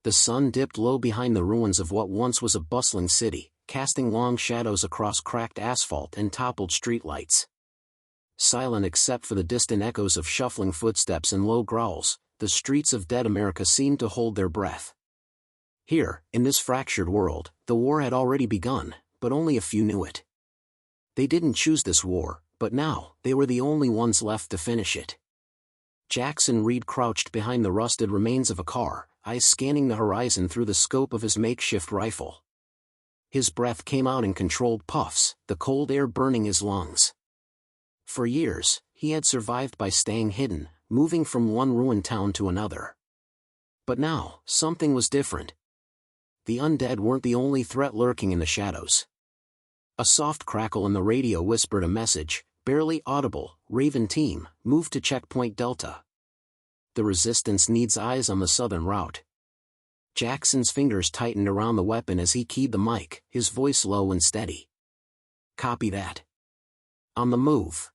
The sun dipped low behind the ruins of what once was a bustling city, casting long shadows across cracked asphalt and toppled streetlights. Silent except for the distant echoes of shuffling footsteps and low growls, the streets of dead America seemed to hold their breath. Here, in this fractured world, the war had already begun, but only a few knew it. They didn't choose this war, but now, they were the only ones left to finish it. Jackson Reed crouched behind the rusted remains of a car, eyes scanning the horizon through the scope of his makeshift rifle. His breath came out in controlled puffs, the cold air burning his lungs. For years, he had survived by staying hidden, moving from one ruined town to another. But now, something was different. The undead weren't the only threat lurking in the shadows. A soft crackle in the radio whispered a message, barely audible: Raven Team, move to Checkpoint Delta. The Resistance needs eyes on the southern route. Jackson's fingers tightened around the weapon as he keyed the mic, his voice low and steady. Copy that. On the move.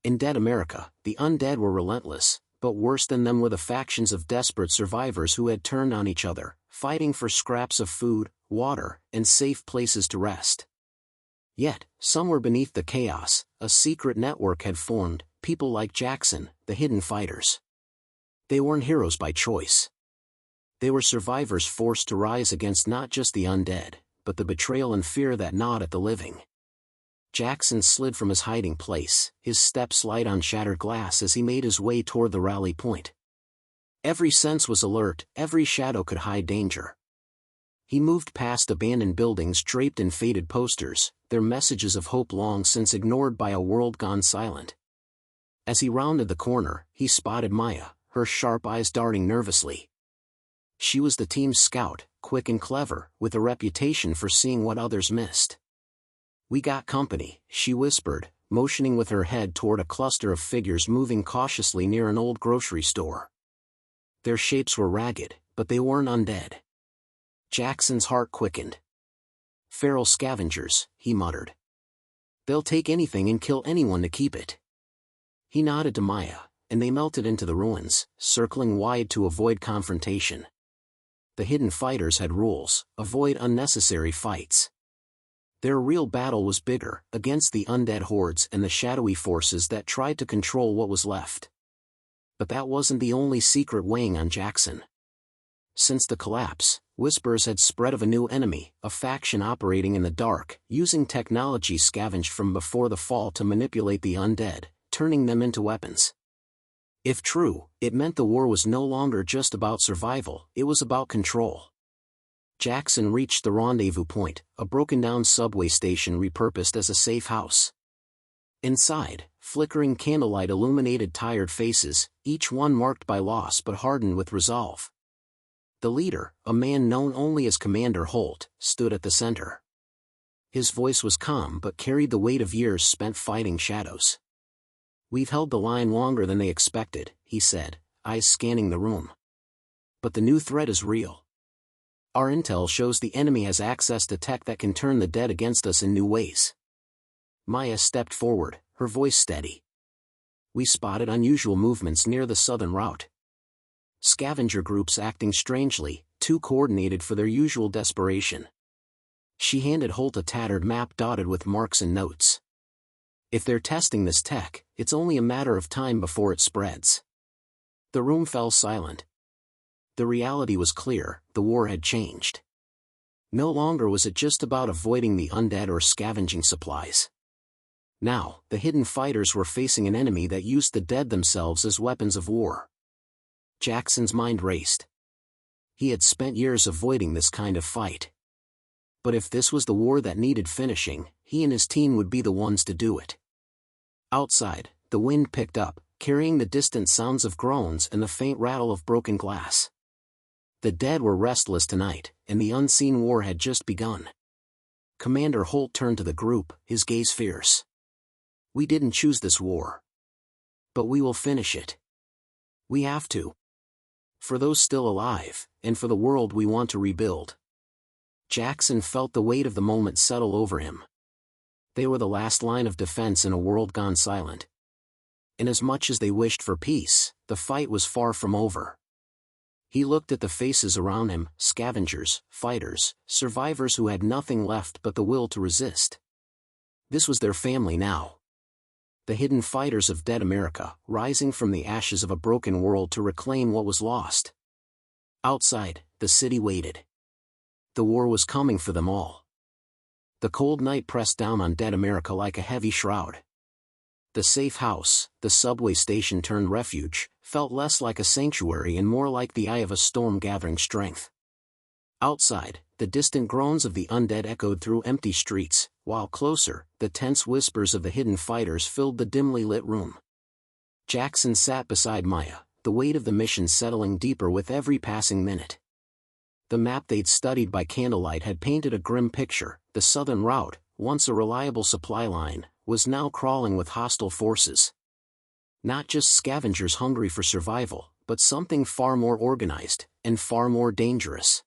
In dead America, the undead were relentless, but worse than them were the factions of desperate survivors who had turned on each other, fighting for scraps of food, water, and safe places to rest. Yet, somewhere beneath the chaos, a secret network had formed, people like Jackson, the hidden fighters. They weren't heroes by choice. They were survivors forced to rise against not just the undead, but the betrayal and fear that gnawed at the living. Jackson slid from his hiding place, his steps light on shattered glass as he made his way toward the rally point. Every sense was alert, every shadow could hide danger. He moved past abandoned buildings draped in faded posters, their messages of hope long since ignored by a world gone silent. As he rounded the corner, he spotted Maya, her sharp eyes darting nervously. She was the team's scout, quick and clever, with a reputation for seeing what others missed. "We got company," she whispered, motioning with her head toward a cluster of figures moving cautiously near an old grocery store. Their shapes were ragged, but they weren't undead. Jackson's heart quickened. "Feral scavengers," he muttered. "They'll take anything and kill anyone to keep it." He nodded to Maya, and they melted into the ruins, circling wide to avoid confrontation. The hidden fighters had rules: avoid unnecessary fights. Their real battle was bigger, against the undead hordes and the shadowy forces that tried to control what was left. But that wasn't the only secret weighing on Jackson. Since the collapse, whispers had spread of a new enemy, a faction operating in the dark, using technology scavenged from before the fall to manipulate the undead, turning them into weapons. If true, it meant the war was no longer just about survival, it was about control. Jackson reached the rendezvous point, a broken-down subway station repurposed as a safe house. Inside, flickering candlelight illuminated tired faces, each one marked by loss but hardened with resolve. The leader, a man known only as Commander Holt, stood at the center. His voice was calm but carried the weight of years spent fighting shadows. "We've held the line longer than they expected," he said, eyes scanning the room. "But the new threat is real. Our intel shows the enemy has access to tech that can turn the dead against us in new ways." Maya stepped forward, her voice steady. "We spotted unusual movements near the southern route. Scavenger groups acting strangely, too coordinated for their usual desperation." She handed Holt a tattered map dotted with marks and notes. "If they're testing this tech, it's only a matter of time before it spreads." The room fell silent. The reality was clear: the war had changed. No longer was it just about avoiding the undead or scavenging supplies. Now, the hidden fighters were facing an enemy that used the dead themselves as weapons of war. Jackson's mind raced. He had spent years avoiding this kind of fight. But if this was the war that needed finishing, he and his team would be the ones to do it. Outside, the wind picked up, carrying the distant sounds of groans and the faint rattle of broken glass. The dead were restless tonight, and the unseen war had just begun. Commander Holt turned to the group, his gaze fierce. "We didn't choose this war. But we will finish it. We have to. For those still alive, and for the world we want to rebuild." Jackson felt the weight of the moment settle over him. They were the last line of defense in a world gone silent. And as much as they wished for peace, the fight was far from over. He looked at the faces around him, scavengers, fighters, survivors who had nothing left but the will to resist. This was their family now. The hidden fighters of dead America, rising from the ashes of a broken world to reclaim what was lost. Outside, the city waited. The war was coming for them all. The cold night pressed down on dead America like a heavy shroud. The safe house, the subway station turned refuge, felt less like a sanctuary and more like the eye of a storm gathering strength. Outside, the distant groans of the undead echoed through empty streets, while closer, the tense whispers of the hidden fighters filled the dimly lit room. Jackson sat beside Maya, the weight of the mission settling deeper with every passing minute. The map they'd studied by candlelight had painted a grim picture. The southern route, once a reliable supply line, was now crawling with hostile forces. Not just scavengers hungry for survival, but something far more organized, and far more dangerous.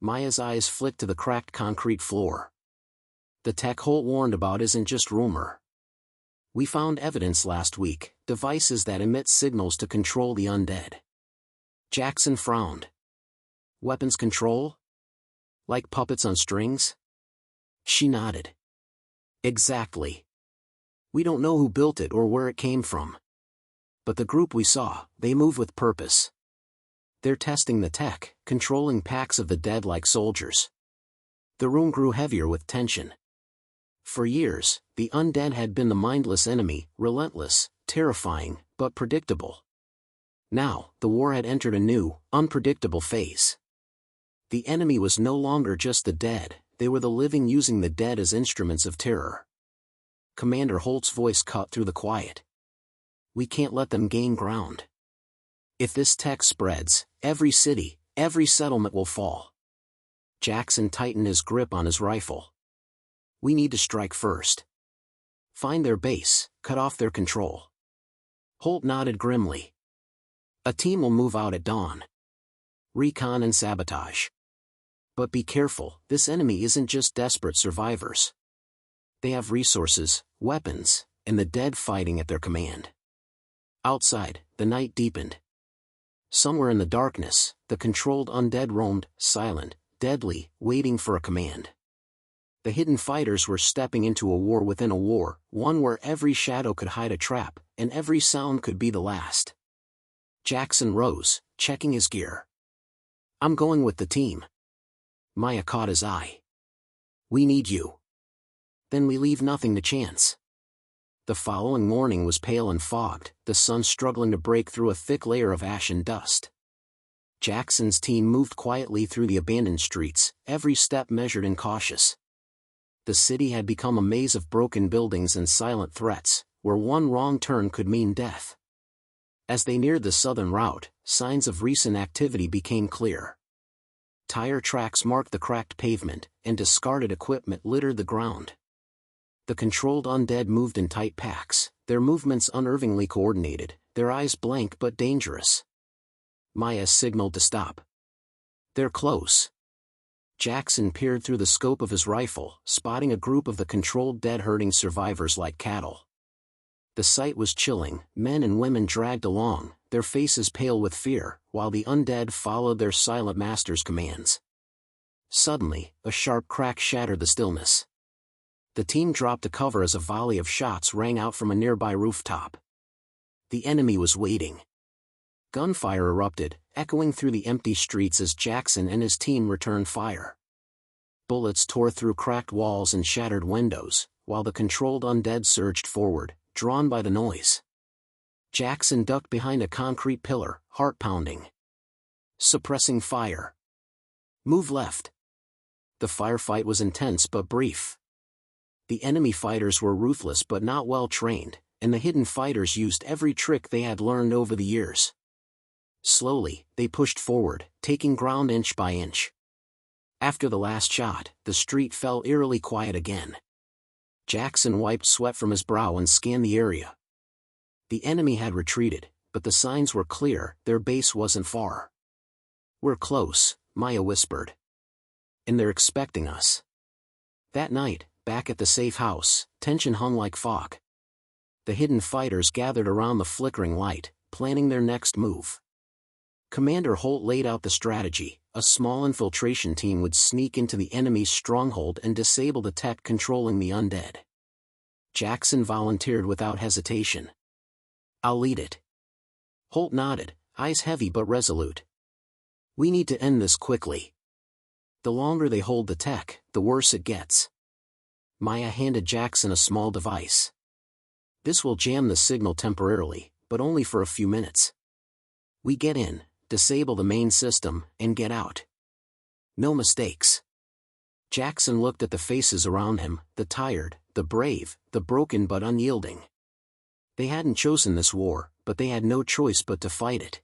Maya's eyes flicked to the cracked concrete floor. The tech Holt warned about isn't just rumor. We found evidence last week, devices that emit signals to control the undead. Jackson frowned. Weapons control? Like puppets on strings? She nodded. Exactly. We don't know who built it or where it came from. But the group we saw, they move with purpose. They're testing the tech, controlling packs of the dead like soldiers. The room grew heavier with tension. For years, the undead had been the mindless enemy, relentless, terrifying, but predictable. Now, the war had entered a new, unpredictable phase. The enemy was no longer just the dead, they were the living using the dead as instruments of terror. Commander Holt's voice cut through the quiet. We can't let them gain ground. If this tech spreads, every city, every settlement will fall. Jackson tightened his grip on his rifle. We need to strike first. Find their base, cut off their control. Holt nodded grimly. A team will move out at dawn. Recon and sabotage. But be careful, this enemy isn't just desperate survivors. They have resources, weapons, and the dead fighting at their command. Outside, the night deepened. Somewhere in the darkness, the controlled undead roamed, silent, deadly, waiting for a command. The hidden fighters were stepping into a war within a war, one where every shadow could hide a trap, and every sound could be the last. Jackson rose, checking his gear. I'm going with the team. Maya caught his eye. We need you. Then we leave nothing to chance. The following morning was pale and fogged, the sun struggling to break through a thick layer of ash and dust. Jackson's team moved quietly through the abandoned streets, every step measured and cautious. The city had become a maze of broken buildings and silent threats, where one wrong turn could mean death. As they neared the southern route, signs of recent activity became clear. Tire tracks marked the cracked pavement, and discarded equipment littered the ground. The controlled undead moved in tight packs, their movements unnervingly coordinated, their eyes blank but dangerous. Maya signaled to stop. They're close. Jackson peered through the scope of his rifle, spotting a group of the controlled dead herding survivors like cattle. The sight was chilling, men and women dragged along, their faces pale with fear, while the undead followed their silent master's commands. Suddenly, a sharp crack shattered the stillness. The team dropped to cover as a volley of shots rang out from a nearby rooftop. The enemy was waiting. Gunfire erupted, echoing through the empty streets as Jackson and his team returned fire. Bullets tore through cracked walls and shattered windows, while the controlled undead surged forward, drawn by the noise. Jackson ducked behind a concrete pillar, heart pounding. Suppressing fire. Move left. The firefight was intense but brief. The enemy fighters were ruthless but not well trained, and the hidden fighters used every trick they had learned over the years. Slowly, they pushed forward, taking ground inch by inch. After the last shot, the street fell eerily quiet again. Jackson wiped sweat from his brow and scanned the area. The enemy had retreated, but the signs were clear, their base wasn't far. We're close, Maya whispered. And they're expecting us. That night, back at the safe house, tension hung like fog. The hidden fighters gathered around the flickering light, planning their next move. Commander Holt laid out the strategy. A small infiltration team would sneak into the enemy's stronghold and disable the tech controlling the undead. Jackson volunteered without hesitation. "I'll lead it." Holt nodded, eyes heavy but resolute. "We need to end this quickly. The longer they hold the tech, the worse it gets." Maya handed Jackson a small device. "This will jam the signal temporarily, but only for a few minutes. We get in, disable the main system, and get out. No mistakes." Jackson looked at the faces around him, the tired, the brave, the broken but unyielding. They hadn't chosen this war, but they had no choice but to fight it.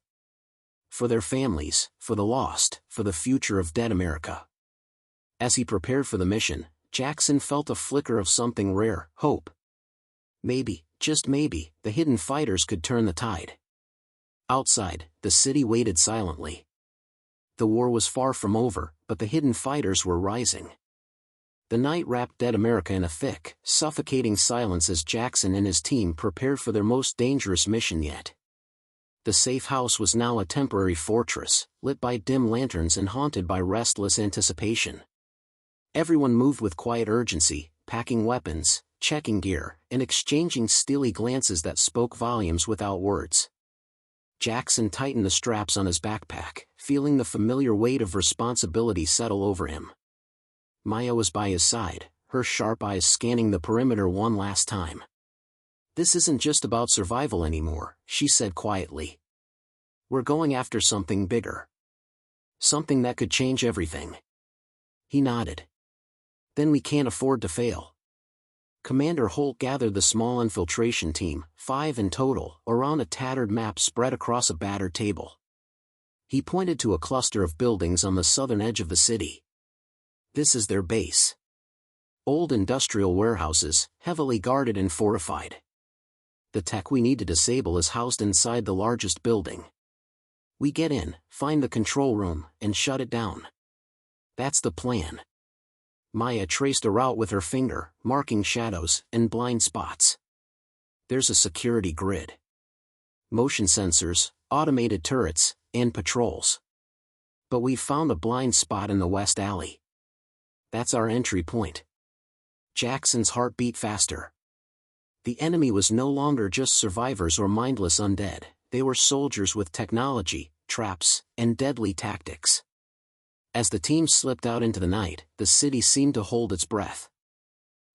For their families, for the lost, for the future of dead America. As he prepared for the mission, Jackson felt a flicker of something rare, hope. Maybe, just maybe, the hidden fighters could turn the tide. Outside, the city waited silently. The war was far from over, but the hidden fighters were rising. The night wrapped dead America in a thick, suffocating silence as Jackson and his team prepared for their most dangerous mission yet. The safe house was now a temporary fortress, lit by dim lanterns and haunted by restless anticipation. Everyone moved with quiet urgency, packing weapons, checking gear, and exchanging steely glances that spoke volumes without words. Jackson tightened the straps on his backpack, feeling the familiar weight of responsibility settle over him. Maya was by his side, her sharp eyes scanning the perimeter one last time. "This isn't just about survival anymore," she said quietly. "We're going after something bigger. Something that could change everything." He nodded. "Then we can't afford to fail." Commander Holt gathered the small infiltration team, 5 in total, around a tattered map spread across a battered table. He pointed to a cluster of buildings on the southern edge of the city. "This is their base. Old industrial warehouses, heavily guarded and fortified. The tech we need to disable is housed inside the largest building. We get in, find the control room, and shut it down. That's the plan." Maya traced a route with her finger, marking shadows and blind spots. "There's a security grid. Motion sensors, automated turrets, and patrols. But we've found a blind spot in the west alley. That's our entry point." Jackson's heart beat faster. The enemy was no longer just survivors or mindless undead, they were soldiers with technology, traps, and deadly tactics. As the team slipped out into the night, the city seemed to hold its breath.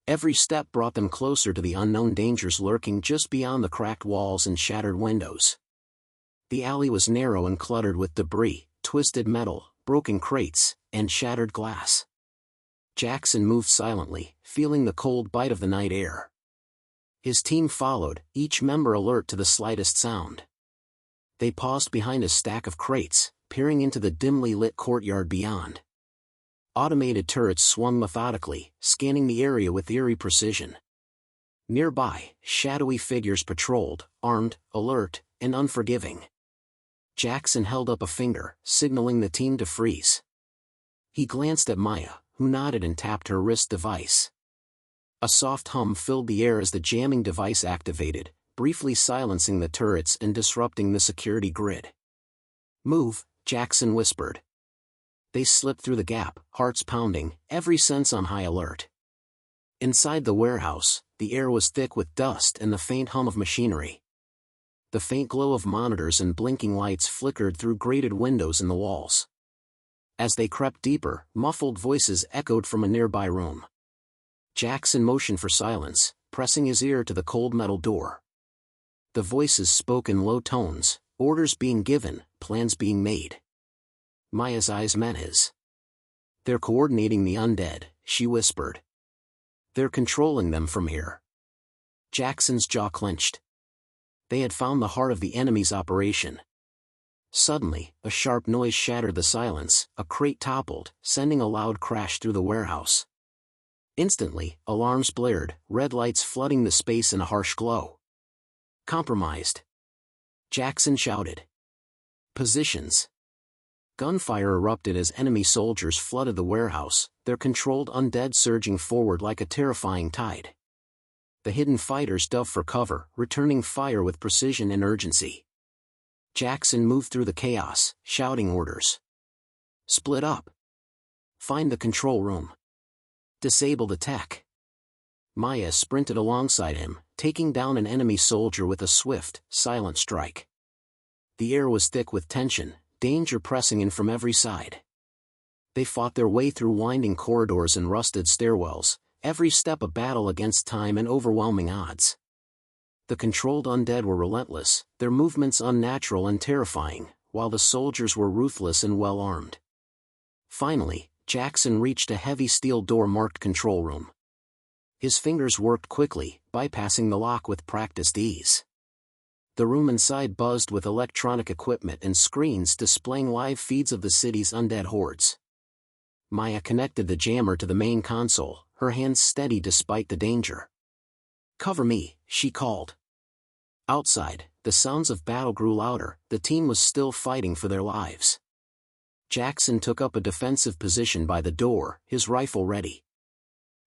Every step brought them closer to the unknown dangers lurking just beyond the cracked walls and shattered windows. The alley was narrow and cluttered with debris, twisted metal, broken crates, and shattered glass. Jackson moved silently, feeling the cold bite of the night air. His team followed, each member alert to the slightest sound. They paused behind a stack of crates, peering into the dimly lit courtyard beyond. Automated turrets swung methodically, scanning the area with eerie precision. Nearby, shadowy figures patrolled, armed, alert, and unforgiving. Jackson held up a finger, signaling the team to freeze. He glanced at Maya, who nodded and tapped her wrist device. A soft hum filled the air as the jamming device activated, briefly silencing the turrets and disrupting the security grid. "Move," Jackson whispered. They slipped through the gap, hearts pounding, every sense on high alert. Inside the warehouse, the air was thick with dust and the faint hum of machinery. The faint glow of monitors and blinking lights flickered through grated windows in the walls. As they crept deeper, muffled voices echoed from a nearby room. Jackson motioned for silence, pressing his ear to the cold metal door. The voices spoke in low tones, orders being given, plans being made. Maya's eyes met his. "They're coordinating the undead," she whispered. "They're controlling them from here." Jackson's jaw clenched. They had found the heart of the enemy's operation. Suddenly, a sharp noise shattered the silence, a crate toppled, sending a loud crash through the warehouse. Instantly, alarms blared, red lights flooding the space in a harsh glow. "Compromised!" Jackson shouted. "Positions!" Gunfire erupted as enemy soldiers flooded the warehouse, their controlled undead surging forward like a terrifying tide. The hidden fighters dove for cover, returning fire with precision and urgency. Jackson moved through the chaos, shouting orders. Split up. Find the control room. Disable the tech. Maya sprinted alongside him, taking down an enemy soldier with a swift, silent strike. The air was thick with tension, danger pressing in from every side. They fought their way through winding corridors and rusted stairwells, every step a battle against time and overwhelming odds. The controlled undead were relentless, their movements unnatural and terrifying, while the soldiers were ruthless and well-armed. Finally, Jackson reached a heavy steel door marked control room. His fingers worked quickly, bypassing the lock with practiced ease. The room inside buzzed with electronic equipment and screens displaying live feeds of the city's undead hordes. Maya connected the jammer to the main console, her hands steady despite the danger. "Cover me," she called. Outside, the sounds of battle grew louder, the team was still fighting for their lives. Jackson took up a defensive position by the door, his rifle ready.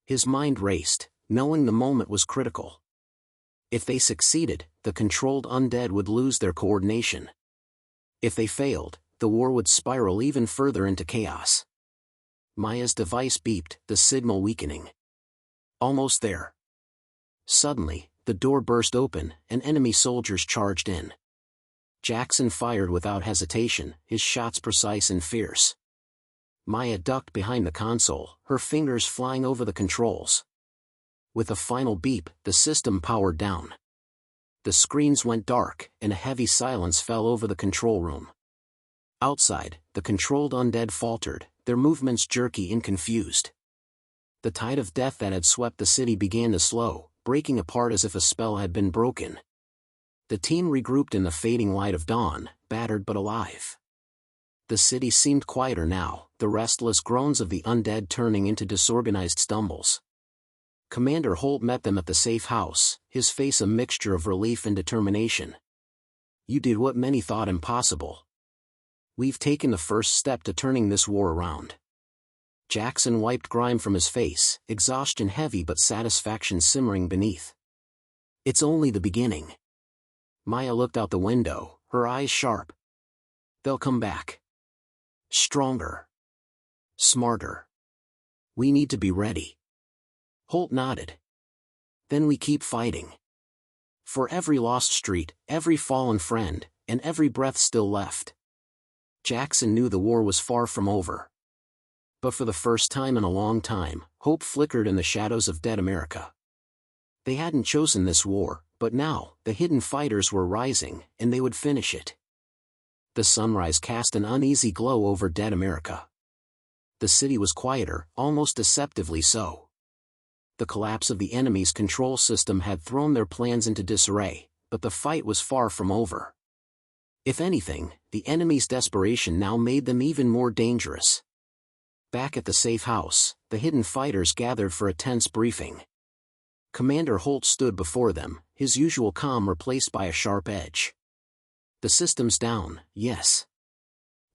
His mind raced, knowing the moment was critical. If they succeeded, the controlled undead would lose their coordination. If they failed, the war would spiral even further into chaos. Maya's device beeped, the signal weakening. Almost there. Suddenly, the door burst open, and enemy soldiers charged in. Jackson fired without hesitation, his shots precise and fierce. Maya ducked behind the console, her fingers flying over the controls. With a final beep, the system powered down. The screens went dark, and a heavy silence fell over the control room. Outside, the controlled undead faltered, their movements jerky and confused. The tide of death that had swept the city began to slow, breaking apart as if a spell had been broken. The team regrouped in the fading light of dawn, battered but alive. The city seemed quieter now, the restless groans of the undead turning into disorganized stumbles. Commander Holt met them at the safe house, his face a mixture of relief and determination. "You did what many thought impossible. We've taken the first step to turning this war around." Jackson wiped grime from his face, exhaustion heavy but satisfaction simmering beneath. "It's only the beginning." Maya looked out the window, her eyes sharp. "They'll come back. Stronger. Smarter. We need to be ready." Holt nodded. "Then we keep fighting. For every lost street, every fallen friend, and every breath still left." Jackson knew the war was far from over. But for the first time in a long time, hope flickered in the shadows of dead America. They hadn't chosen this war, but now, the hidden fighters were rising, and they would finish it. The sunrise cast an uneasy glow over dead America. The city was quieter, almost deceptively so. The collapse of the enemy's control system had thrown their plans into disarray, but the fight was far from over. If anything, the enemy's desperation now made them even more dangerous. Back at the safe house, the hidden fighters gathered for a tense briefing. Commander Holt stood before them, his usual calm replaced by a sharp edge. "The system's down, yes.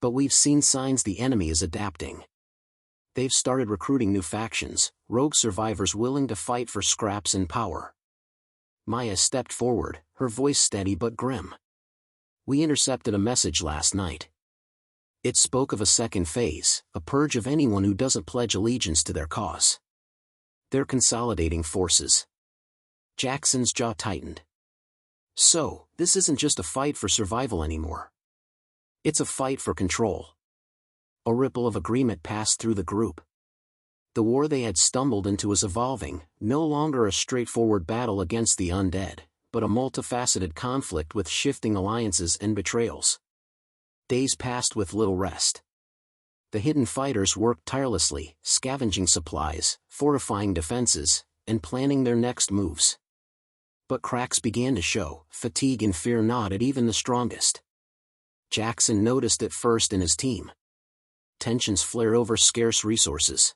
But we've seen signs the enemy is adapting. They've started recruiting new factions, rogue survivors willing to fight for scraps and power." Maya stepped forward, her voice steady but grim. "We intercepted a message last night. It spoke of a second phase, a purge of anyone who doesn't pledge allegiance to their cause. They're consolidating forces." Jackson's jaw tightened. "So, this isn't just a fight for survival anymore. It's a fight for control." A ripple of agreement passed through the group. The war they had stumbled into was evolving, no longer a straightforward battle against the undead, but a multifaceted conflict with shifting alliances and betrayals. Days passed with little rest. The hidden fighters worked tirelessly, scavenging supplies, fortifying defenses, and planning their next moves. But cracks began to show, fatigue and fear gnawed at even the strongest. Jackson noticed it first in his team. Tensions flared over scarce resources.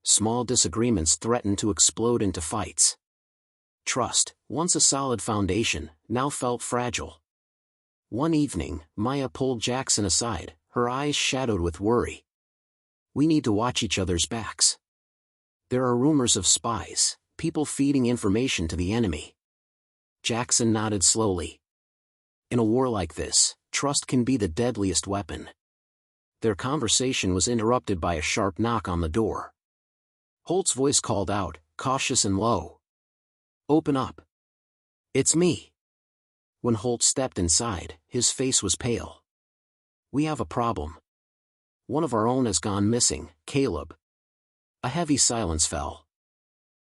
Small disagreements threatened to explode into fights. Trust, once a solid foundation, now felt fragile. One evening, Maya pulled Jackson aside, her eyes shadowed with worry. "We need to watch each other's backs. There are rumors of spies, people feeding information to the enemy." Jackson nodded slowly. "In a war like this, trust can be the deadliest weapon. Their conversation was interrupted by a sharp knock on the door. Holt's voice called out, cautious and low. "Open up. It's me." When Holt stepped inside, his face was pale. "We have a problem. One of our own has gone missing, Caleb." A heavy silence fell.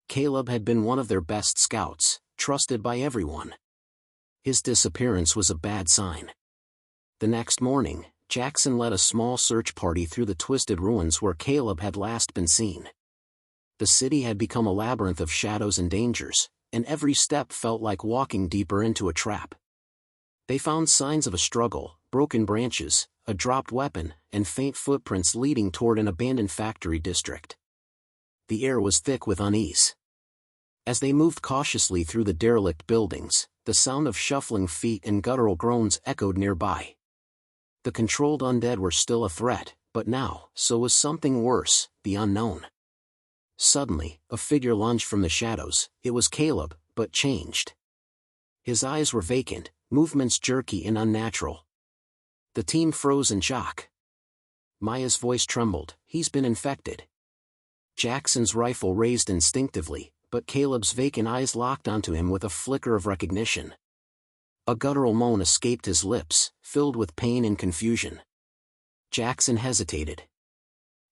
Caleb had been one of their best scouts, trusted by everyone. His disappearance was a bad sign. The next morning, Jackson led a small search party through the twisted ruins where Caleb had last been seen. The city had become a labyrinth of shadows and dangers, and every step felt like walking deeper into a trap. They found signs of a struggle, broken branches, a dropped weapon, and faint footprints leading toward an abandoned factory district. The air was thick with unease. As they moved cautiously through the derelict buildings, the sound of shuffling feet and guttural groans echoed nearby. The controlled undead were still a threat, but now, so was something worse, the unknown. Suddenly, a figure lunged from the shadows. It was Caleb, but changed. His eyes were vacant, movements jerky and unnatural. The team froze in shock. Maya's voice trembled. "He's been infected." Jackson's rifle raised instinctively, but Caleb's vacant eyes locked onto him with a flicker of recognition. A guttural moan escaped his lips, filled with pain and confusion. Jackson hesitated.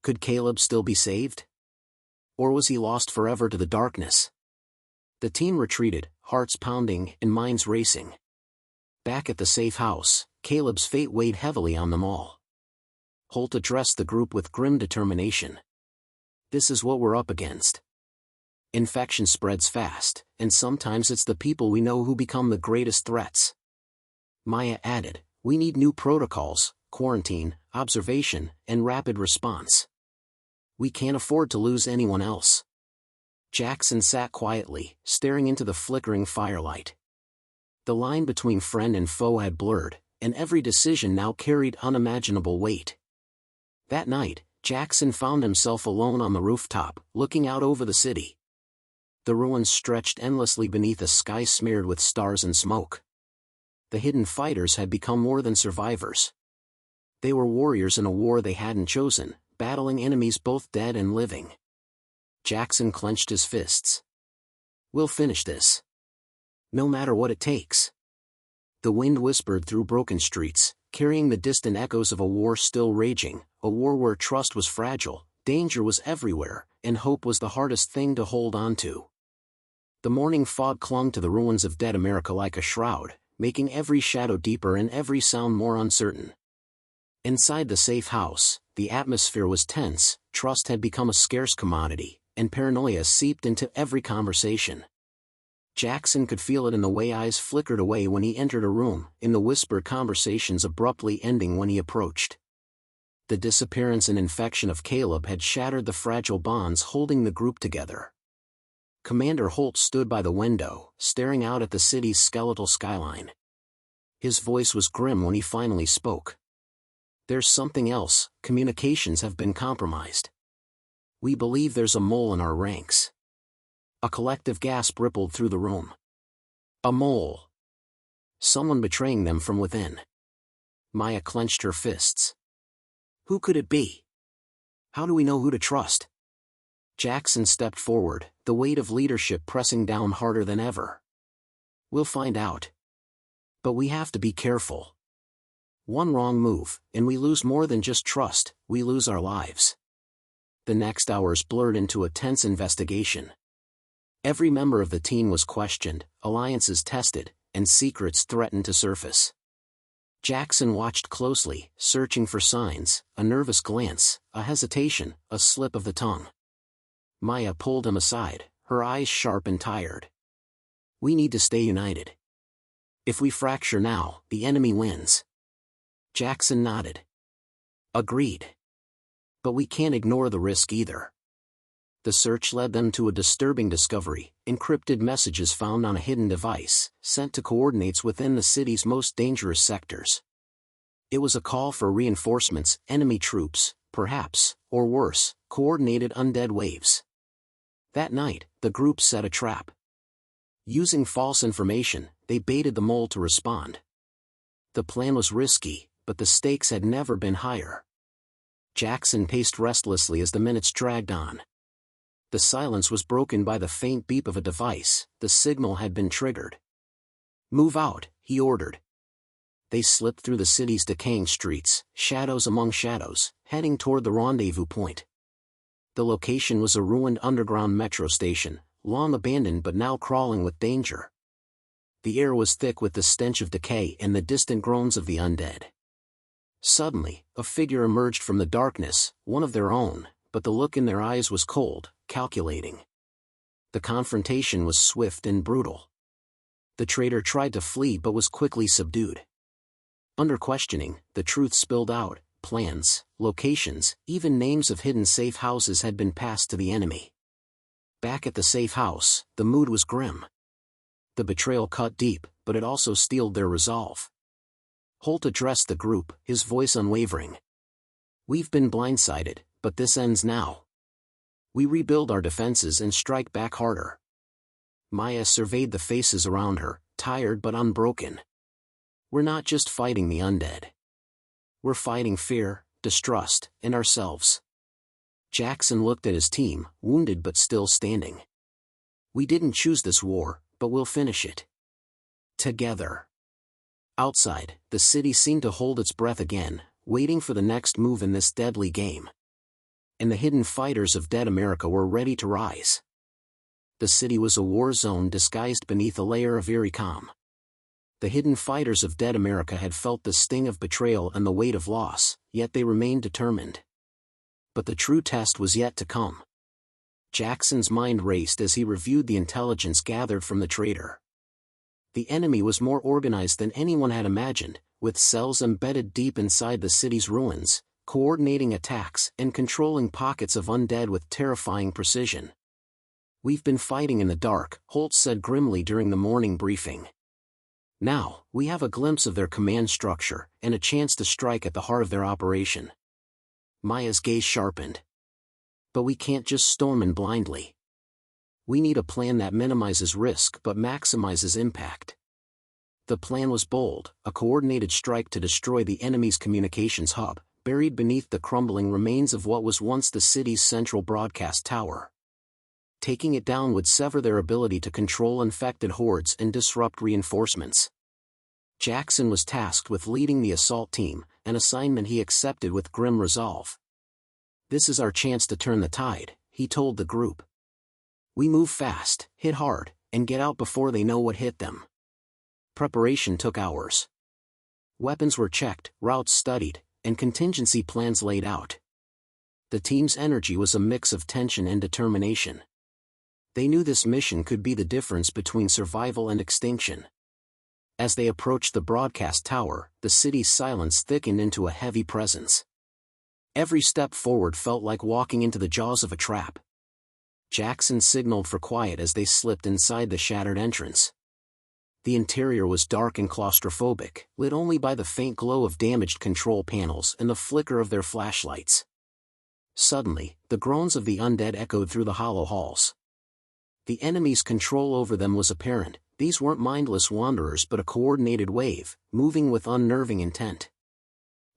Could Caleb still be saved? Or was he lost forever to the darkness? The team retreated, hearts pounding and minds racing. Back at the safe house, Caleb's fate weighed heavily on them all. Holt addressed the group with grim determination. "This is what we're up against. Infection spreads fast, and sometimes it's the people we know who become the greatest threats." Maya added, "We need new protocols, quarantine, observation, and rapid response. We can't afford to lose anyone else." Jackson sat quietly, staring into the flickering firelight. The line between friend and foe had blurred, and every decision now carried unimaginable weight. That night, Jackson found himself alone on the rooftop, looking out over the city. The ruins stretched endlessly beneath a sky smeared with stars and smoke. The hidden fighters had become more than survivors. They were warriors in a war they hadn't chosen, battling enemies both dead and living. Jackson clenched his fists. "We'll finish this. No matter what it takes." The wind whispered through broken streets, carrying the distant echoes of a war still raging, a war where trust was fragile, danger was everywhere, and hope was the hardest thing to hold on to. The morning fog clung to the ruins of dead America like a shroud, making every shadow deeper and every sound more uncertain. Inside the safe house, the atmosphere was tense, trust had become a scarce commodity, and paranoia seeped into every conversation. Jackson could feel it in the way eyes flickered away when he entered a room, in the whispered conversations abruptly ending when he approached. The disappearance and infection of Caleb had shattered the fragile bonds holding the group together. Commander Holt stood by the window, staring out at the city's skeletal skyline. His voice was grim when he finally spoke. "There's something else. Communications have been compromised. We believe there's a mole in our ranks." A collective gasp rippled through the room. A mole. Someone betraying them from within. Maya clenched her fists. Who could it be? How do we know who to trust? Jackson stepped forward, the weight of leadership pressing down harder than ever. "We'll find out. But we have to be careful. One wrong move, and we lose more than just trust, we lose our lives." The next hours blurred into a tense investigation. Every member of the team was questioned, alliances tested, and secrets threatened to surface. Jackson watched closely, searching for signs, a nervous glance, a hesitation, a slip of the tongue. Maya pulled him aside, her eyes sharp and tired. "We need to stay united. If we fracture now, the enemy wins." Jackson nodded. "Agreed. But we can't ignore the risk either." The search led them to a disturbing discovery: encrypted messages found on a hidden device, sent to coordinates within the city's most dangerous sectors. It was a call for reinforcements, enemy troops, perhaps, or worse, coordinated undead waves. That night, the group set a trap. Using false information, they baited the mole to respond. The plan was risky, but the stakes had never been higher. Jackson paced restlessly as the minutes dragged on. The silence was broken by the faint beep of a device. The signal had been triggered. "Move out," he ordered. They slipped through the city's decaying streets, shadows among shadows, heading toward the rendezvous point. The location was a ruined underground metro station, long abandoned but now crawling with danger. The air was thick with the stench of decay and the distant groans of the undead. Suddenly, a figure emerged from the darkness, one of their own, but the look in their eyes was cold, calculating. The confrontation was swift and brutal. The traitor tried to flee but was quickly subdued. Under questioning, the truth spilled out. Plans, locations, even names of hidden safe houses had been passed to the enemy. Back at the safe house, the mood was grim. The betrayal cut deep, but it also steeled their resolve. Holt addressed the group, his voice unwavering. "We've been blindsided, but this ends now. We rebuild our defenses and strike back harder." Maya surveyed the faces around her, tired but unbroken. "We're not just fighting the undead. We're fighting fear, distrust, and ourselves." Jackson looked at his team, wounded but still standing. "We didn't choose this war, but we'll finish it. Together." Outside, the city seemed to hold its breath again, waiting for the next move in this deadly game. And the hidden fighters of Dead America were ready to rise. The city was a war zone disguised beneath a layer of eerie calm. The hidden fighters of Dead America had felt the sting of betrayal and the weight of loss, yet they remained determined. But the true test was yet to come. Jackson's mind raced as he reviewed the intelligence gathered from the traitor. The enemy was more organized than anyone had imagined, with cells embedded deep inside the city's ruins, coordinating attacks and controlling pockets of undead with terrifying precision. "We've been fighting in the dark," Holt said grimly during the morning briefing. "Now, we have a glimpse of their command structure, and a chance to strike at the heart of their operation." Maya's gaze sharpened. "But we can't just storm in blindly. We need a plan that minimizes risk but maximizes impact." The plan was bold, a coordinated strike to destroy the enemy's communications hub, buried beneath the crumbling remains of what was once the city's central broadcast tower. Taking it down would sever their ability to control infected hordes and disrupt reinforcements. Jackson was tasked with leading the assault team, an assignment he accepted with grim resolve. "This is our chance to turn the tide," he told the group. "We move fast, hit hard, and get out before they know what hit them." Preparation took hours. Weapons were checked, routes studied, and contingency plans laid out. The team's energy was a mix of tension and determination. They knew this mission could be the difference between survival and extinction. As they approached the broadcast tower, the city's silence thickened into a heavy presence. Every step forward felt like walking into the jaws of a trap. Jackson signaled for quiet as they slipped inside the shattered entrance. The interior was dark and claustrophobic, lit only by the faint glow of damaged control panels and the flicker of their flashlights. Suddenly, the groans of the undead echoed through the hollow halls. The enemy's control over them was apparent. These weren't mindless wanderers but a coordinated wave, moving with unnerving intent.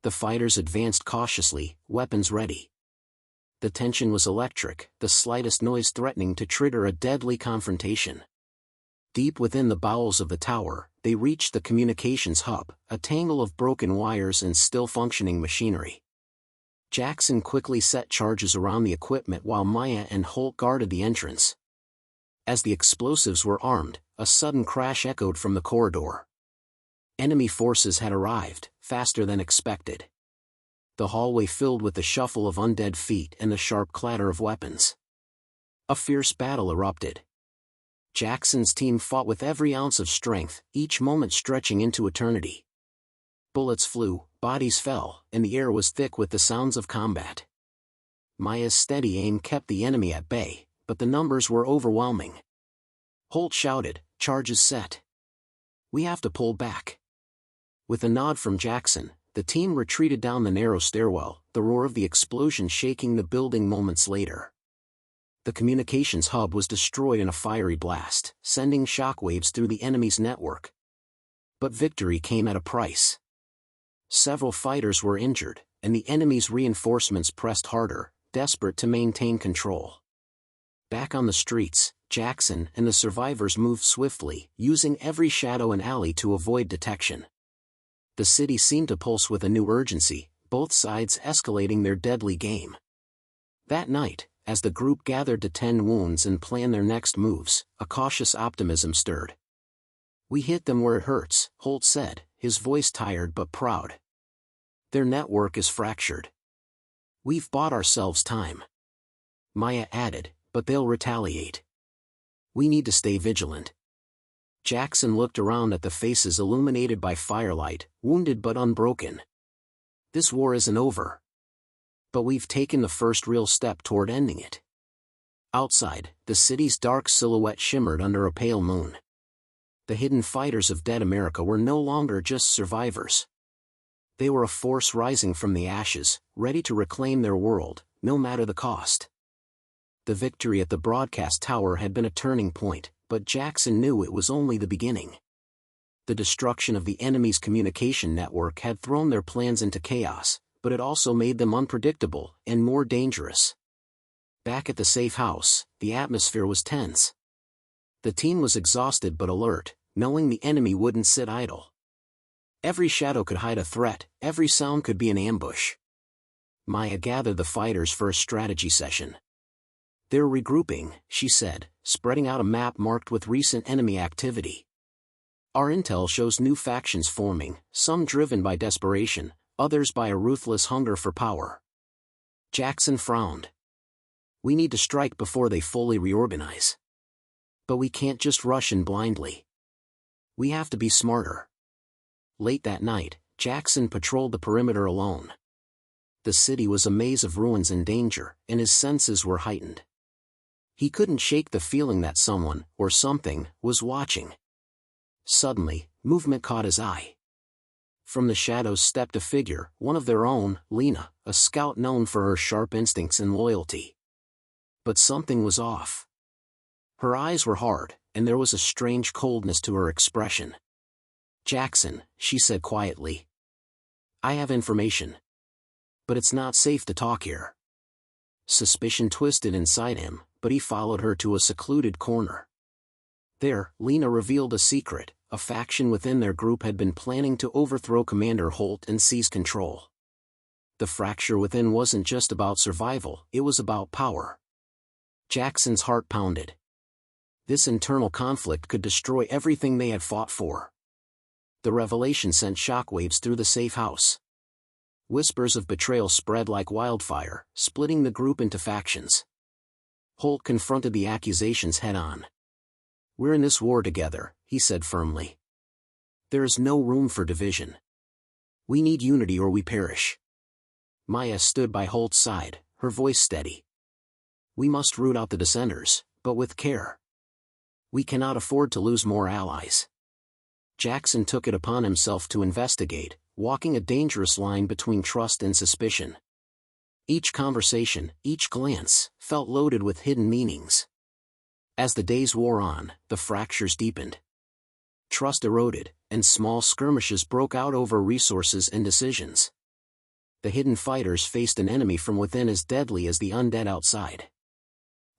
The fighters advanced cautiously, weapons ready. The tension was electric, the slightest noise threatening to trigger a deadly confrontation. Deep within the bowels of the tower, they reached the communications hub, a tangle of broken wires and still-functioning machinery. Jackson quickly set charges around the equipment while Maya and Holt guarded the entrance. As the explosives were armed, a sudden crash echoed from the corridor. Enemy forces had arrived, faster than expected. The hallway filled with the shuffle of undead feet and the sharp clatter of weapons. A fierce battle erupted. Jackson's team fought with every ounce of strength, each moment stretching into eternity. Bullets flew, bodies fell, and the air was thick with the sounds of combat. Maya's steady aim kept the enemy at bay, but the numbers were overwhelming. Holt shouted, "Charges set. We have to pull back." With a nod from Jackson, the team retreated down the narrow stairwell, the roar of the explosion shaking the building moments later. The communications hub was destroyed in a fiery blast, sending shockwaves through the enemy's network. But victory came at a price. Several fighters were injured, and the enemy's reinforcements pressed harder, desperate to maintain control. Back on the streets, Jackson and the survivors moved swiftly, using every shadow and alley to avoid detection. The city seemed to pulse with a new urgency, both sides escalating their deadly game. That night, as the group gathered to tend wounds and plan their next moves, a cautious optimism stirred. "We hit them where it hurts," Holt said, his voice tired but proud. "Their network is fractured. We've bought ourselves time." Maya added, "But they'll retaliate. We need to stay vigilant." Jackson looked around at the faces illuminated by firelight, wounded but unbroken. "This war isn't over. But we've taken the first real step toward ending it." Outside, the city's dark silhouette shimmered under a pale moon. The hidden fighters of dead America were no longer just survivors. They were a force rising from the ashes, ready to reclaim their world, no matter the cost. The victory at the broadcast tower had been a turning point, but Jackson knew it was only the beginning. The destruction of the enemy's communication network had thrown their plans into chaos, but it also made them unpredictable and more dangerous. Back at the safe house, the atmosphere was tense. The team was exhausted but alert, knowing the enemy wouldn't sit idle. Every shadow could hide a threat, every sound could be an ambush. Maya gathered the fighters for a strategy session. "They're regrouping," she said, spreading out a map marked with recent enemy activity. "Our intel shows new factions forming, some driven by desperation, others by a ruthless hunger for power." Jackson frowned. "We need to strike before they fully reorganize. But we can't just rush in blindly. We have to be smarter." Late that night, Jackson patrolled the perimeter alone. The city was a maze of ruins and danger, and his senses were heightened. He couldn't shake the feeling that someone, or something, was watching. Suddenly, movement caught his eye. From the shadows stepped a figure, one of their own, Lena, a scout known for her sharp instincts and loyalty. But something was off. Her eyes were hard, and there was a strange coldness to her expression. "Jackson," she said quietly. "I have information. But it's not safe to talk here." Suspicion twisted inside him, but he followed her to a secluded corner. There, Lena revealed a secret. A faction within their group had been planning to overthrow Commander Holt and seize control. The fracture within wasn't just about survival, it was about power. Jackson's heart pounded. This internal conflict could destroy everything they had fought for. The revelation sent shockwaves through the safe house. Whispers of betrayal spread like wildfire, splitting the group into factions. Holt confronted the accusations head-on. "We're in this war together," he said firmly. "There is no room for division. We need unity or we perish." Maya stood by Holt's side, her voice steady. "We must root out the dissenters, but with care. We cannot afford to lose more allies." Jackson took it upon himself to investigate, walking a dangerous line between trust and suspicion. Each conversation, each glance, felt loaded with hidden meanings. As the days wore on, the fractures deepened. Trust eroded, and small skirmishes broke out over resources and decisions. The hidden fighters faced an enemy from within as deadly as the undead outside.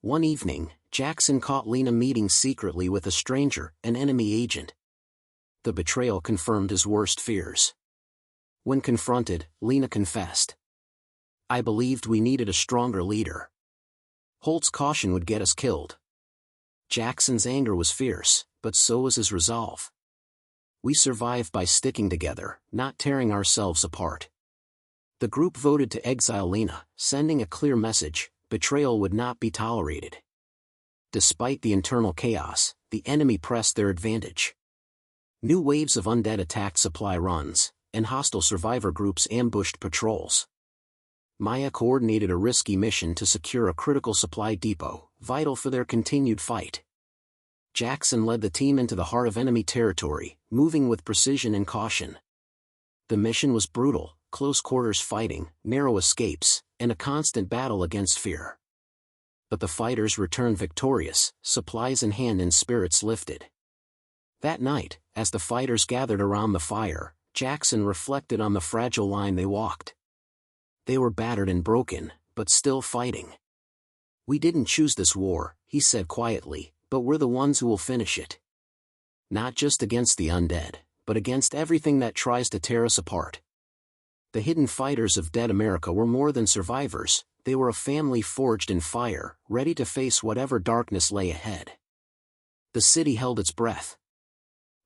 One evening, Jackson caught Lena meeting secretly with a stranger, an enemy agent. The betrayal confirmed his worst fears. When confronted, Lena confessed. "I believed we needed a stronger leader. Holt's caution would get us killed." Jackson's anger was fierce, but so was his resolve. "We survived by sticking together, not tearing ourselves apart." The group voted to exile Lena, sending a clear message: betrayal would not be tolerated. Despite the internal chaos, the enemy pressed their advantage. New waves of undead attacked supply runs, and hostile survivor groups ambushed patrols. Maya coordinated a risky mission to secure a critical supply depot, vital for their continued fight. Jackson led the team into the heart of enemy territory, moving with precision and caution. The mission was brutal: close-quarters fighting, narrow escapes, and a constant battle against fear. But the fighters returned victorious, supplies in hand and spirits lifted. That night, as the fighters gathered around the fire, Jackson reflected on the fragile line they walked. They were battered and broken, but still fighting. "We didn't choose this war," he said quietly, "but we're the ones who will finish it. Not just against the undead, but against everything that tries to tear us apart." The hidden fighters of Dead America were more than survivors, they were a family forged in fire, ready to face whatever darkness lay ahead. The city held its breath.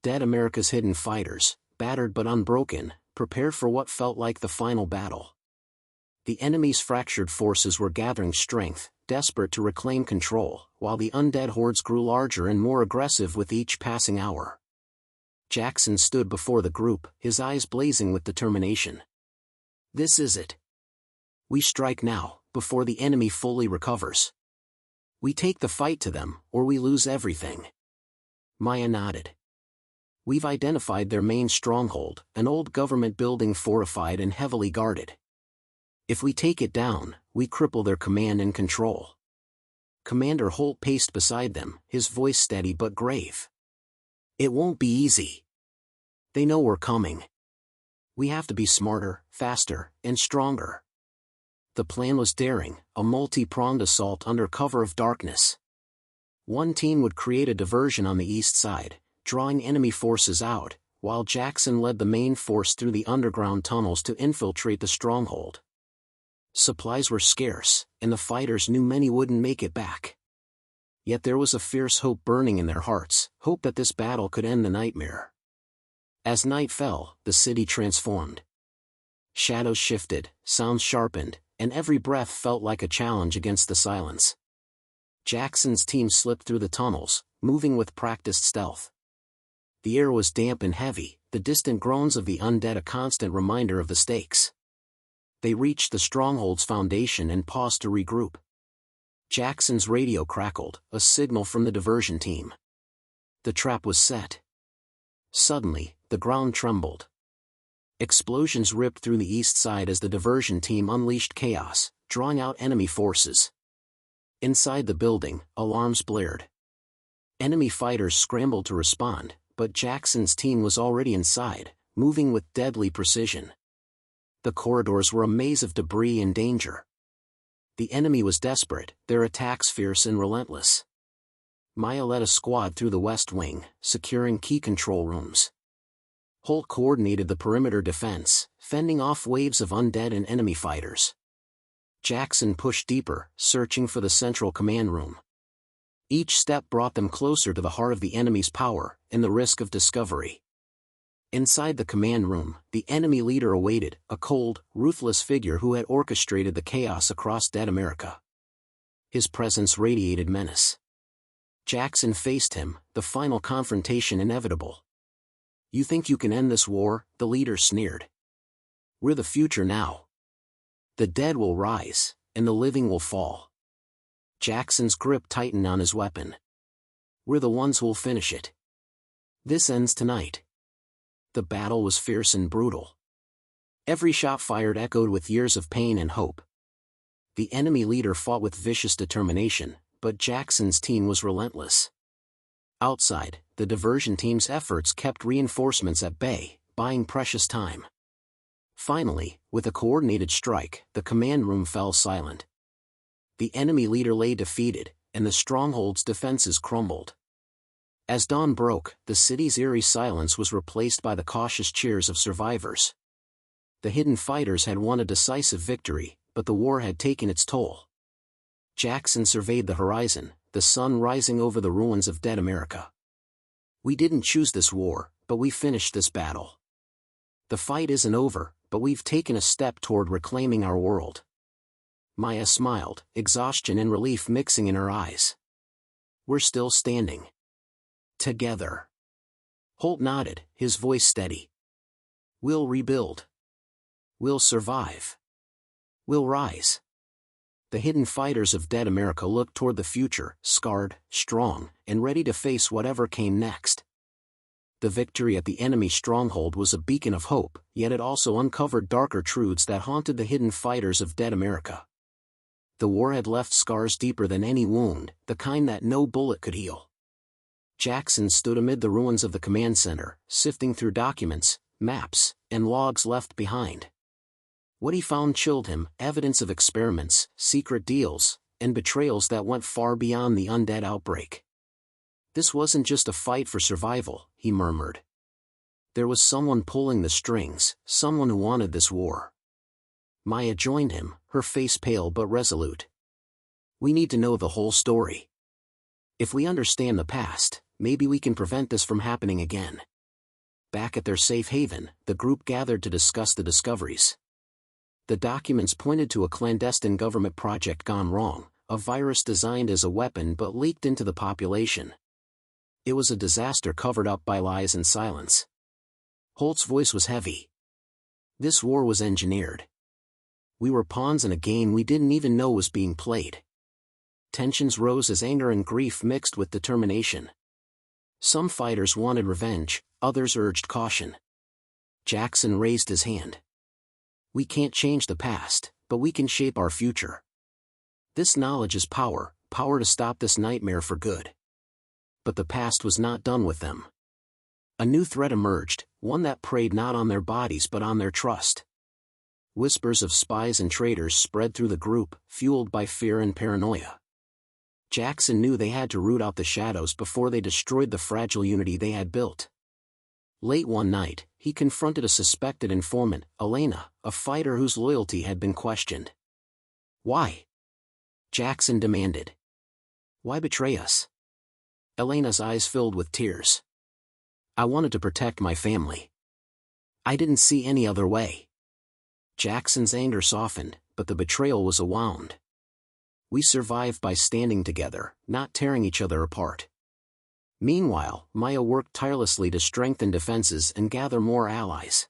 Dead America's hidden fighters, battered but unbroken, prepared for what felt like the final battle. The enemy's fractured forces were gathering strength, desperate to reclaim control, while the undead hordes grew larger and more aggressive with each passing hour. Jackson stood before the group, his eyes blazing with determination. "This is it. We strike now, before the enemy fully recovers. We take the fight to them, or we lose everything." Maya nodded. "We've identified their main stronghold, an old government building fortified and heavily guarded. If we take it down, we cripple their command and control." Commander Holt paced beside them, his voice steady but grave. "It won't be easy. They know we're coming. We have to be smarter, faster, and stronger." The plan was daring, a multi-pronged assault under cover of darkness. One team would create a diversion on the east side, drawing enemy forces out, while Jackson led the main force through the underground tunnels to infiltrate the stronghold. Supplies were scarce, and the fighters knew many wouldn't make it back. Yet there was a fierce hope burning in their hearts, hope that this battle could end the nightmare. As night fell, the city transformed. Shadows shifted, sounds sharpened, and every breath felt like a challenge against the silence. Jackson's team slipped through the tunnels, moving with practiced stealth. The air was damp and heavy, the distant groans of the undead a constant reminder of the stakes. They reached the stronghold's foundation and paused to regroup. Jackson's radio crackled, a signal from the diversion team. The trap was set. Suddenly, the ground trembled. Explosions ripped through the east side as the diversion team unleashed chaos, drawing out enemy forces. Inside the building, alarms blared. Enemy fighters scrambled to respond, but Jackson's team was already inside, moving with deadly precision. The corridors were a maze of debris and danger. The enemy was desperate, their attacks fierce and relentless. Maya led a squad through the west wing, securing key control rooms. Holt coordinated the perimeter defense, fending off waves of undead and enemy fighters. Jackson pushed deeper, searching for the central command room. Each step brought them closer to the heart of the enemy's power, and the risk of discovery. Inside the command room, the enemy leader awaited, a cold, ruthless figure who had orchestrated the chaos across Dead America. His presence radiated menace. Jackson faced him, the final confrontation inevitable. "You think you can end this war?" the leader sneered. "We're the future now. The dead will rise, and the living will fall." Jackson's grip tightened on his weapon. "We're the ones who'll finish it. This ends tonight." The battle was fierce and brutal. Every shot fired echoed with years of pain and hope. The enemy leader fought with vicious determination, but Jackson's team was relentless. Outside, the diversion team's efforts kept reinforcements at bay, buying precious time. Finally, with a coordinated strike, the command room fell silent. The enemy leader lay defeated, and the stronghold's defenses crumbled. As dawn broke, the city's eerie silence was replaced by the cautious cheers of survivors. The hidden fighters had won a decisive victory, but the war had taken its toll. Jackson surveyed the horizon, the sun rising over the ruins of Dead America. "We didn't choose this war, but we finished this battle. The fight isn't over, but we've taken a step toward reclaiming our world." Maya smiled, exhaustion and relief mixing in her eyes. "We're still standing. Together." Holt nodded, his voice steady. "We'll rebuild. We'll survive. We'll rise." The hidden fighters of Dead America looked toward the future, scarred, strong, and ready to face whatever came next. The victory at the enemy stronghold was a beacon of hope, yet it also uncovered darker truths that haunted the hidden fighters of Dead America. The war had left scars deeper than any wound, the kind that no bullet could heal. Jackson stood amid the ruins of the command center, sifting through documents, maps, and logs left behind. What he found chilled him, evidence of experiments, secret deals, and betrayals that went far beyond the undead outbreak. This wasn't just a fight for survival, he murmured. There was someone pulling the strings, someone who wanted this war. Maya joined him, her face pale but resolute. We need to know the whole story. If we understand the past, maybe we can prevent this from happening again. Back at their safe haven, the group gathered to discuss the discoveries. The documents pointed to a clandestine government project gone wrong, a virus designed as a weapon but leaked into the population. It was a disaster covered up by lies and silence. Holt's voice was heavy. This war was engineered. We were pawns in a game we didn't even know was being played. Tensions rose as anger and grief mixed with determination. Some fighters wanted revenge, others urged caution. Jackson raised his hand. We can't change the past, but we can shape our future. This knowledge is power, power to stop this nightmare for good. But the past was not done with them. A new threat emerged, one that preyed not on their bodies but on their trust. Whispers of spies and traitors spread through the group, fueled by fear and paranoia. Jackson knew they had to root out the shadows before they destroyed the fragile unity they had built. Late one night, he confronted a suspected informant, Elena, a fighter whose loyalty had been questioned. Why? Jackson demanded. Why betray us? Elena's eyes filled with tears. I wanted to protect my family. I didn't see any other way. Jackson's anger softened, but the betrayal was a wound. We survive by standing together, not tearing each other apart. Meanwhile, Maya worked tirelessly to strengthen defenses and gather more allies.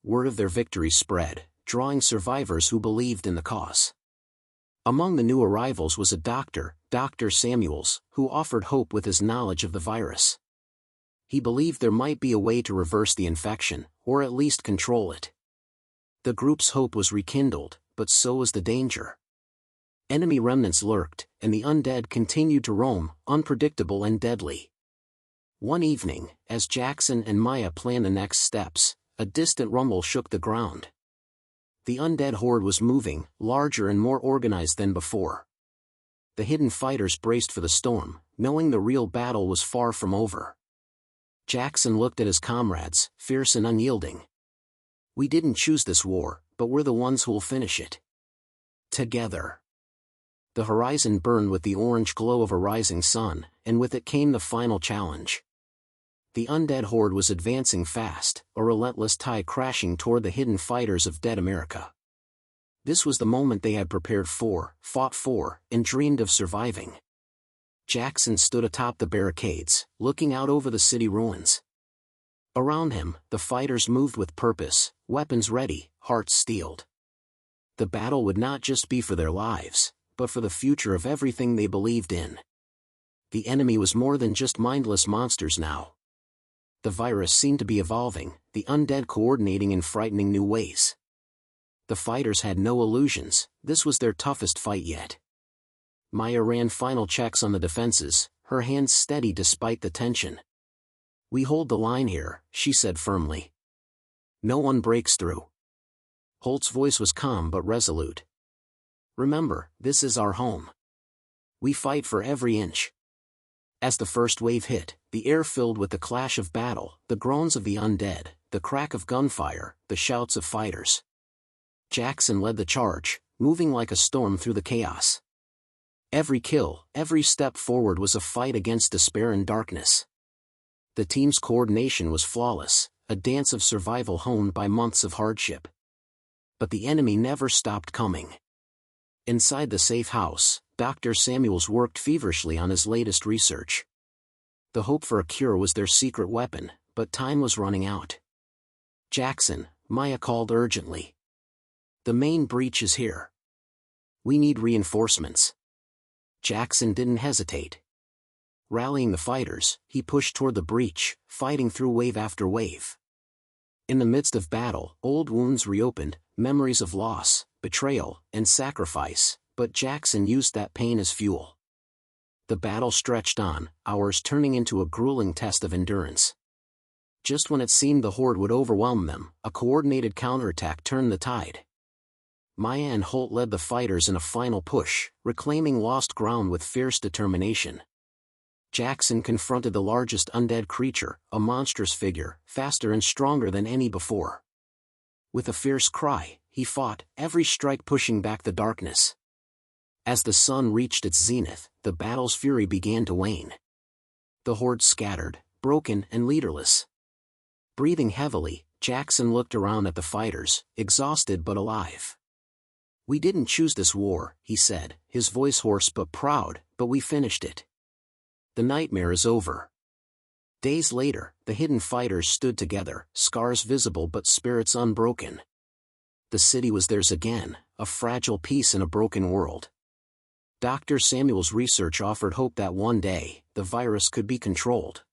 Word of their victory spread, drawing survivors who believed in the cause. Among the new arrivals was a doctor, Dr. Samuels, who offered hope with his knowledge of the virus. He believed there might be a way to reverse the infection, or at least control it. The group's hope was rekindled, but so was the danger. Enemy remnants lurked, and the undead continued to roam, unpredictable and deadly. One evening, as Jackson and Maya planned the next steps, a distant rumble shook the ground. The undead horde was moving, larger and more organized than before. The hidden fighters braced for the storm, knowing the real battle was far from over. Jackson looked at his comrades, fierce and unyielding. We didn't choose this war, but we're the ones who'll finish it. Together. The horizon burned with the orange glow of a rising sun, and with it came the final challenge. The undead horde was advancing fast, a relentless tide crashing toward the hidden fighters of dead America. This was the moment they had prepared for, fought for, and dreamed of surviving. Jackson stood atop the barricades, looking out over the city ruins. Around him, the fighters moved with purpose, weapons ready, hearts steeled. The battle would not just be for their lives, but for the future of everything they believed in. The enemy was more than just mindless monsters now. The virus seemed to be evolving, the undead coordinating in frightening new ways. The fighters had no illusions, this was their toughest fight yet. Maya ran final checks on the defenses, her hands steady despite the tension. We hold the line here, she said firmly. No one breaks through. Holt's voice was calm but resolute. Remember, this is our home. We fight for every inch. As the first wave hit, the air filled with the clash of battle, the groans of the undead, the crack of gunfire, the shouts of fighters. Jackson led the charge, moving like a storm through the chaos. Every kill, every step forward was a fight against despair and darkness. The team's coordination was flawless, a dance of survival honed by months of hardship. But the enemy never stopped coming. Inside the safe house, Dr. Samuels worked feverishly on his latest research. The hope for a cure was their secret weapon, but time was running out. Jackson, Maya called urgently. The main breach is here. We need reinforcements. Jackson didn't hesitate. Rallying the fighters, he pushed toward the breach, fighting through wave after wave. In the midst of battle, old wounds reopened, memories of loss, betrayal, and sacrifice, but Jackson used that pain as fuel. The battle stretched on, hours turning into a grueling test of endurance. Just when it seemed the horde would overwhelm them, a coordinated counterattack turned the tide. Maya and Holt led the fighters in a final push, reclaiming lost ground with fierce determination. Jackson confronted the largest undead creature, a monstrous figure, faster and stronger than any before. With a fierce cry, he fought, every strike pushing back the darkness. As the sun reached its zenith, the battle's fury began to wane. The horde scattered, broken and leaderless. Breathing heavily, Jackson looked around at the fighters, exhausted but alive. "We didn't choose this war," he said, his voice hoarse but proud, "but we finished it. The nightmare is over." Days later, the hidden fighters stood together, scars visible but spirits unbroken. The city was theirs again, a fragile piece in a broken world. Dr. Samuel's research offered hope that one day, the virus could be controlled.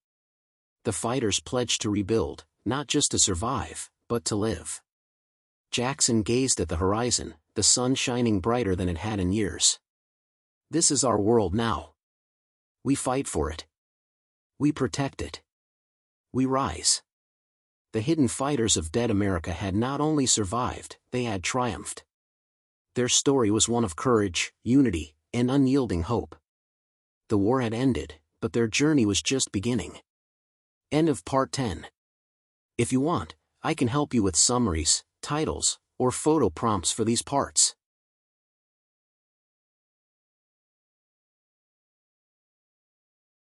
The fighters pledged to rebuild, not just to survive, but to live. Jackson gazed at the horizon, the sun shining brighter than it had in years. "This is our world now. We fight for it. We protect it. We rise." The hidden fighters of dead America had not only survived, they had triumphed. Their story was one of courage, unity, and unyielding hope. The war had ended, but their journey was just beginning. End of Part 10. If you want, I can help you with summaries, titles, or photo prompts for these parts.